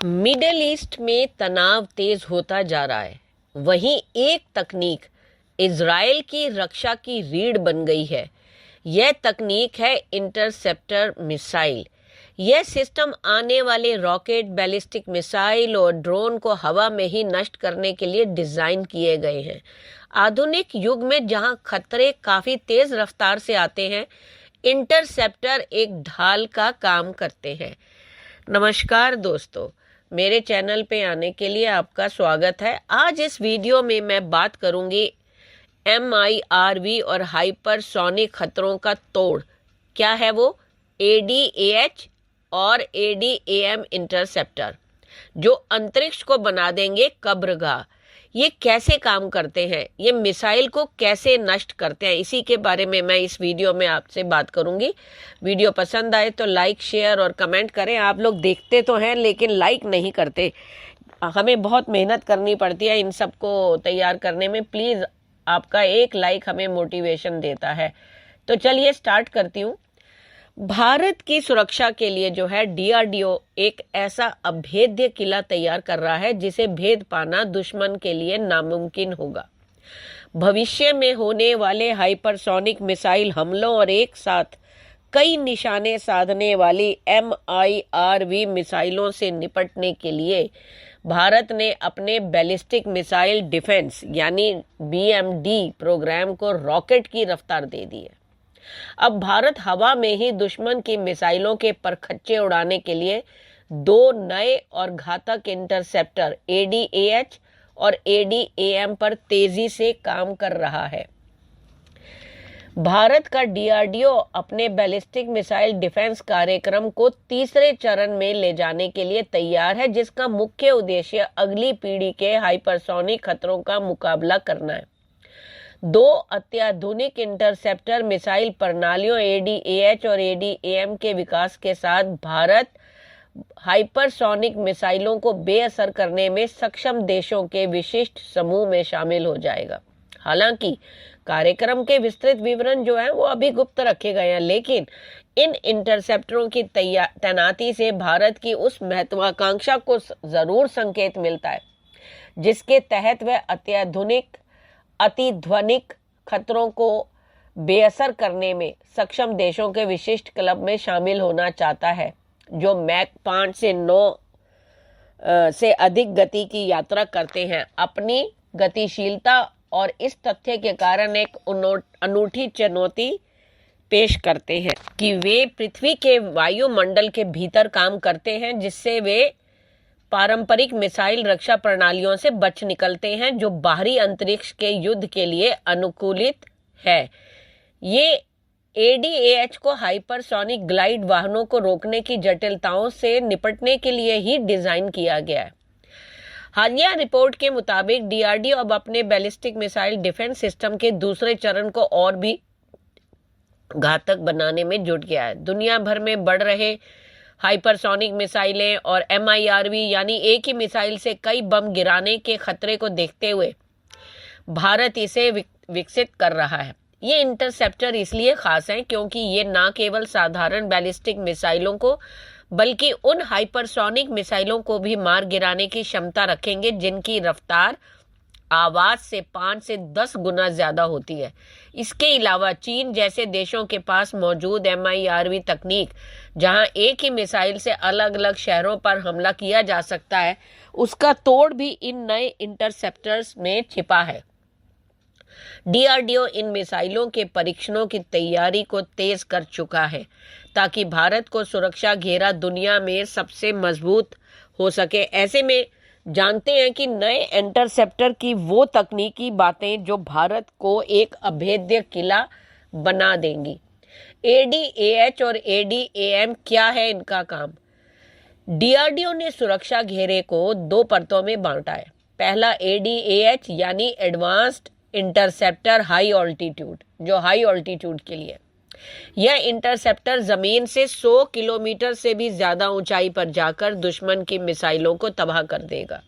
Middle east में तनाव तेज होता जा रहा है। वहीं एक तकनीक इजराइल की रक्षा की रीढ़ बन गई है। यह तकनीक है इंटरसेप्टर मिसाइल। यह सिस्टम आने वाले रॉकेट, बैलिस्टिक मिसाइल और ड्रोन को हवा में ही नष्ट करने के लिए डिजाइन किए गए हैं। आधुनिक युग में जहां खतरे काफी तेज रफ्तार से आते हैं, इंटरसेप्टर एक ढाल का काम करते हैं। नमस्कार दोस्तों, मेरे चैनल पे आने के लिए आपका स्वागत है। आज इस वीडियो में मैं बात करूंगी MIRV और हाइपरसोनिक खतरों का तोड़। क्या है वो? ADAH और ADAM इंटरसेप्टर जो अंतरिक्ष को बना देंगे कब्रगाह। ये कैसे काम करते हैं, ये मिसाइल को कैसे नष्ट करते हैं, इसी के बारे में मैं इस वीडियो में आपसे बात करूंगी। वीडियो पसंद आए तो लाइक, शेयर और कमेंट करें। आप लोग देखते तो हैं लेकिन लाइक नहीं करते। हमें बहुत मेहनत करनी पड़ती है इन सबको तैयार करने में। प्लीज़ आपका एक लाइक हमें मोटिवेशन देता है। तो चलिए स्टार्ट करती हूँ। भारत की सुरक्षा के लिए जो है DRDO एक ऐसा अभेद्य किला तैयार कर रहा है जिसे भेद पाना दुश्मन के लिए नामुमकिन होगा। भविष्य में होने वाले हाइपरसोनिक मिसाइल हमलों और एक साथ कई निशाने साधने वाली MIRV मिसाइलों से निपटने के लिए भारत ने अपने बैलिस्टिक मिसाइल डिफेंस यानी BMD प्रोग्राम को रॉकेट की रफ्तार दे दी है। अब भारत हवा में ही दुश्मन की मिसाइलों के परखच्चे उड़ाने के लिए दो नए और घातक इंटरसेप्टर ADAH और ADAM पर तेजी से काम कर रहा है। भारत का DRDO अपने बैलिस्टिक मिसाइल डिफेंस कार्यक्रम को तीसरे चरण में ले जाने के लिए तैयार है, जिसका मुख्य उद्देश्य अगली पीढ़ी के हाइपरसोनिक खतरों का मुकाबला करना है। दो अत्याधुनिक इंटरसेप्टर मिसाइल प्रणालियों ADAH और ADAM के विकास के साथ भारत हाइपरसोनिक मिसाइलों को बेअसर करने में सक्षम देशों के विशिष्ट समूह में शामिल हो जाएगा। हालांकि कार्यक्रम के विस्तृत विवरण जो है वो अभी गुप्त रखे गए हैं, लेकिन इन इंटरसेप्टरों की तैनाती से भारत की उस महत्वाकांक्षा को जरूर संकेत मिलता है जिसके तहत वह अत्याधुनिक अतिध्वनिक खतरों को बेअसर करने में सक्षम देशों के विशिष्ट क्लब में शामिल होना चाहता है, जो मैक 5 से 9 से अधिक गति की यात्रा करते हैं। अपनी गतिशीलता और इस तथ्य के कारण एक अनूठी चुनौती पेश करते हैं कि वे पृथ्वी के वायुमंडल के भीतर काम करते हैं, जिससे वे पारंपरिक मिसाइल रक्षा प्रणालियों से बच निकलते हैं जो बाहरी अंतरिक्ष के युद्ध के लिए अनुकूलित है। ये ADAH को हाइपरसोनिक ग्लाइड वाहनों को रोकने की जटिलताओं से निपटने के लिए ही डिजाइन किया गया है। हालिया रिपोर्ट के मुताबिक DRDO अब अपने बैलिस्टिक मिसाइल डिफेंस सिस्टम के दूसरे चरण को और भी घातक बनाने में जुट गया है। दुनिया भर में बढ़ रहे हाइपरसोनिक मिसाइलें और MIRV यानी एक ही मिसाइल से कई बम गिराने के खतरे को देखते हुए भारत इसे विकसित कर रहा है। ये इंटरसेप्टर इसलिए खास हैं क्योंकि ये न केवल साधारण बैलिस्टिक मिसाइलों को बल्कि उन हाइपरसोनिक मिसाइलों को भी मार गिराने की क्षमता रखेंगे जिनकी रफ्तार आवाज से 5 से 10 गुना ज्यादा होती है। इसके अलावा चीन जैसे देशों के पास मौजूद MIRV तकनीक, जहां एक ही मिसाइल से अलग अलग शहरों पर हमला किया जा सकता है, उसका तोड़ भी इन नए इंटरसेप्टर्स में छिपा है। DRDO इन मिसाइलों के परीक्षणों की तैयारी को तेज कर चुका है ताकि भारत को सुरक्षा घेरा दुनिया में सबसे मजबूत हो सके। ऐसे में जानते हैं कि नए इंटरसेप्टर की वो तकनीकी बातें जो भारत को एक अभेद्य किला बना देंगी। ADAH और ADAM क्या है इनका काम? DRDO ने सुरक्षा घेरे को दो परतों में बांटा है। पहला ADAH यानी एडवांस्ड इंटरसेप्टर हाई ऑल्टीट्यूड, जो हाई ऑल्टीट्यूड के लिए। यह इंटरसेप्टर जमीन से 100 किलोमीटर से भी ज्यादा ऊंचाई पर जाकर दुश्मन की मिसाइलों को तबाह कर देगा।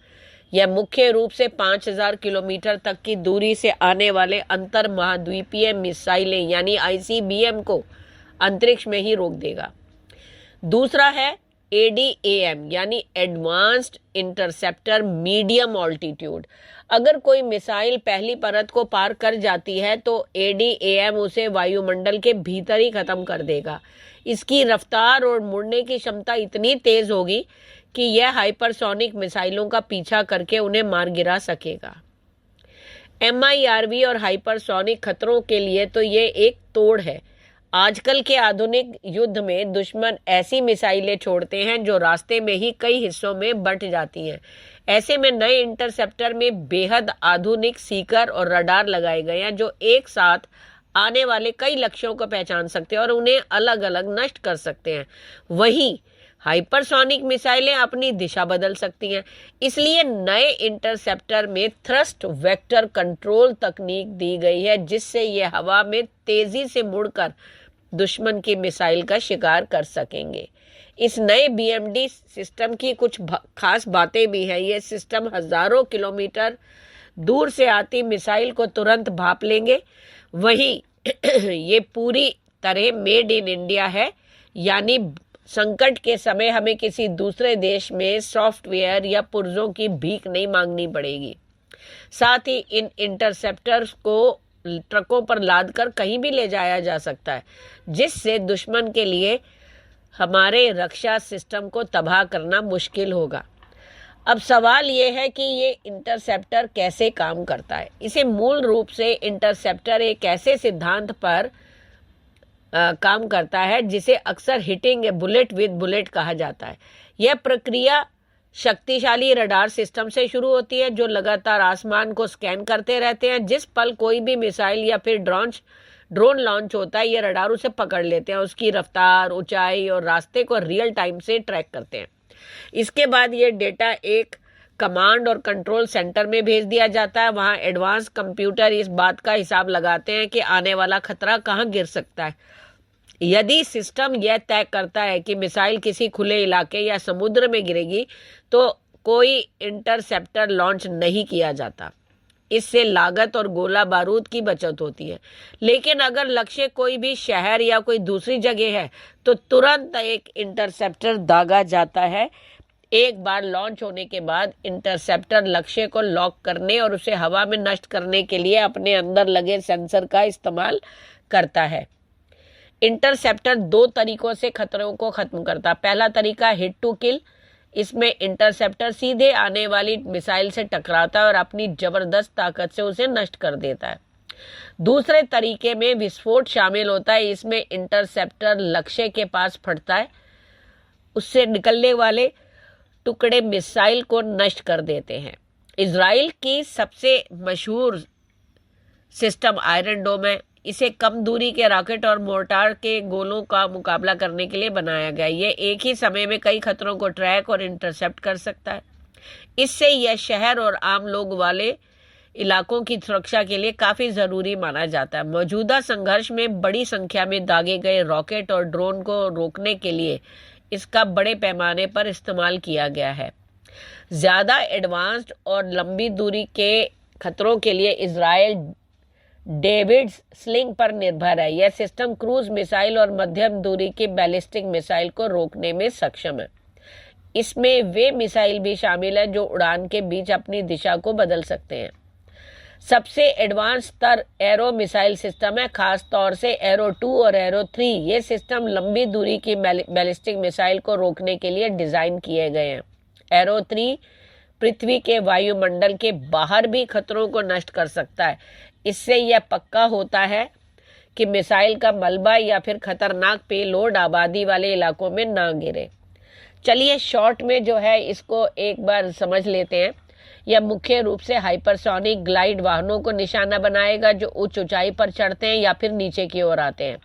यह मुख्य रूप से 5000 किलोमीटर तक की दूरी से आने वाले अंतर महाद्वीपीय मिसाइलें यानी ICBM को अंतरिक्ष में ही रोक देगा। दूसरा है ADAM यानी एडवांस्ड इंटरसेप्टर मीडियम ऑल्टीट्यूड। अगर कोई मिसाइल पहली परत को पार कर जाती है तो ADAM उसे वायुमंडल के भीतर ही खत्म कर देगा। इसकी रफ्तार और मुड़ने की क्षमता इतनी तेज होगी कि यह हाइपरसोनिक मिसाइलों का पीछा करके उन्हें मार गिरा सकेगा। MIRV और हाइपरसोनिक खतरों के लिए तो ये एक तोड़ है। आजकल के आधुनिक युद्ध में दुश्मन ऐसी मिसाइलें छोड़ते हैं जो रास्ते में ही कई हिस्सों में बंट जाती हैं। ऐसे में नए इंटरसेप्टर में बेहद आधुनिक सीकर और रडार लगाए गए हैं जो एक साथ आने वाले कई लक्ष्यों को पहचान सकते हैं और उन्हें अलग अलग नष्ट कर सकते हैं। वहीं हाइपरसोनिक मिसाइलें अपनी दिशा बदल सकती हैं। इसलिए नए इंटरसेप्टर में थ्रस्ट वेक्टर कंट्रोल तकनीक दी गई है जिससे ये हवा में तेजी से मुड़कर दुश्मन की मिसाइल का शिकार कर सकेंगे। इस नए BMD सिस्टम की कुछ खास बातें भी हैं। ये सिस्टम हजारों किलोमीटर दूर से आती मिसाइल को तुरंत भाप लेंगे। वहीं ये पूरी तरह मेड इन इंडिया है, यानी संकट के समय हमें किसी दूसरे देश में सॉफ्टवेयर या पुर्जों की भीख नहीं मांगनी पड़ेगी। साथ ही इन इंटरसेप्टर्स को ट्रकों पर लाद कर कहीं भी ले जाया जा सकता है, जिससे दुश्मन के लिए हमारे रक्षा सिस्टम को तबाह करना मुश्किल होगा। अब सवाल ये है कि ये इंटरसेप्टर कैसे काम करता है। इसे मूल रूप से इंटरसेप्टर एक ऐसे सिद्धांत पर काम करता है जिसे अक्सर hitting a bullet with bullet कहा जाता है। यह प्रक्रिया शक्तिशाली रडार सिस्टम से शुरू होती है जो लगातार आसमान को स्कैन करते रहते हैं। जिस पल कोई भी मिसाइल या फिर ड्रोन लॉन्च होता है, ये रडार उसे पकड़ लेते हैं, उसकी रफ्तार, ऊंचाई और रास्ते को रियल टाइम से ट्रैक करते हैं। इसके बाद ये डेटा एक कमांड और कंट्रोल सेंटर में भेज दिया जाता है। वहां एडवांस कंप्यूटर इस बात का हिसाब लगाते हैं कि आने वाला खतरा कहां गिर सकता है। यदि सिस्टम यह तय करता है कि मिसाइल किसी खुले इलाके या समुद्र में गिरेगी तो कोई इंटरसेप्टर लॉन्च नहीं किया जाता। इससे लागत और गोला बारूद की बचत होती है। लेकिन अगर लक्ष्य कोई भी शहर या कोई दूसरी जगह है तो तुरंत एक इंटरसेप्टर दागा जाता है। एक बार लॉन्च होने के बाद इंटरसेप्टर लक्ष्य को लॉक करने और उसे हवा में नष्ट करने के लिए अपने अंदर लगे सेंसर का इस्तेमाल करता है। इंटरसेप्टर दो तरीकों से खतरों को खत्म करता है। पहला तरीका हिट टू किल। इसमें इंटरसेप्टर सीधे आने वाली मिसाइल से टकराता है और अपनी जबरदस्त ताकत से उसे नष्ट कर देता है। दूसरे तरीके में विस्फोट शामिल होता है। इसमें इंटरसेप्टर लक्ष्य के पास फटता है, उससे निकलने वाले टुकड़े मिसाइल को नष्ट कर देते हैं। इजराइल की सबसे मशहूर सिस्टम आयरन डोम है। इसे कम दूरी के रॉकेट और मोर्टार के गोलों का मुकाबला करने के लिए बनाया गया। ये एक ही समय में कई खतरों को ट्रैक और इंटरसेप्ट कर सकता है। इससे यह शहर और आम लोग वाले इलाकों की सुरक्षा के लिए काफी जरूरी माना जाता है। मौजूदा संघर्ष में बड़ी संख्या में दागे गए रॉकेट और ड्रोन को रोकने के लिए इसका बड़े पैमाने पर इस्तेमाल किया गया है। ज्यादा एडवांस्ड और लंबी दूरी के खतरों के लिए इजराइल डेविड्स स्लिंग पर निर्भर है। यह सिस्टम क्रूज मिसाइल और मध्यम दूरी की बैलिस्टिक मिसाइल को रोकने में सक्षम है। इसमें वे मिसाइल भी शामिल हैं जो उड़ान के बीच अपनी दिशा को बदल सकते हैं। सबसे एडवांस स्तर एरो मिसाइल सिस्टम है, खास तौर से एरो 2 और एरो 3। ये सिस्टम लंबी दूरी की बैलिस्टिक मिसाइल को रोकने के लिए डिजाइन किए गए हैं। एरो 3 पृथ्वी के वायुमंडल के बाहर भी खतरों को नष्ट कर सकता है। इससे यह पक्का होता है कि मिसाइल का मलबा या फिर खतरनाक पेलोड आबादी वाले इलाकों में ना गिरे। चलिए शॉर्ट में जो है इसको एक बार समझ लेते हैं। यह मुख्य रूप से हाइपरसोनिक ग्लाइड वाहनों को निशाना बनाएगा जो उच्च ऊंचाई पर चढ़ते हैं या फिर नीचे की ओर आते हैं।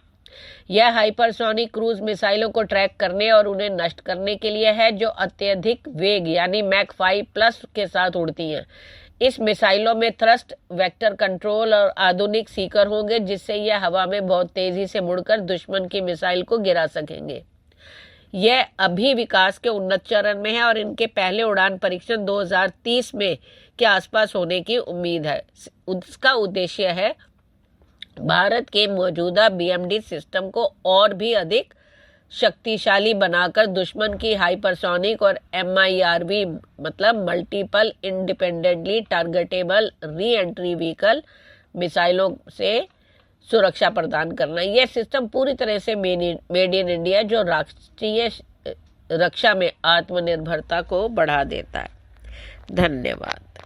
यह हाइपरसोनिक क्रूज मिसाइलों को ट्रैक करने और उन्हें नष्ट करने के लिए है जो अत्यधिक वेग यानी मैक 5+ के साथ उड़ती हैं। इस मिसाइलों में थ्रस्ट वेक्टर कंट्रोल और आधुनिक सीकर होंगे जिससे यह हवा में बहुत तेजी से मुड़कर दुश्मन की मिसाइल को गिरा सकेंगे। यह अभी विकास के उन्नत चरण में है और इनके पहले उड़ान परीक्षण 2030 में के आसपास होने की उम्मीद है। उसका उद्देश्य है भारत के मौजूदा BMD सिस्टम को और भी अधिक शक्तिशाली बनाकर दुश्मन की हाइपरसोनिक और MIRV मतलब multiple independently targetable re entry vehicle मिसाइलों से सुरक्षा प्रदान करना। यह सिस्टम पूरी तरह से मेड इन इंडिया जो राष्ट्रीय रक्षा में आत्मनिर्भरता को बढ़ा देता है। धन्यवाद।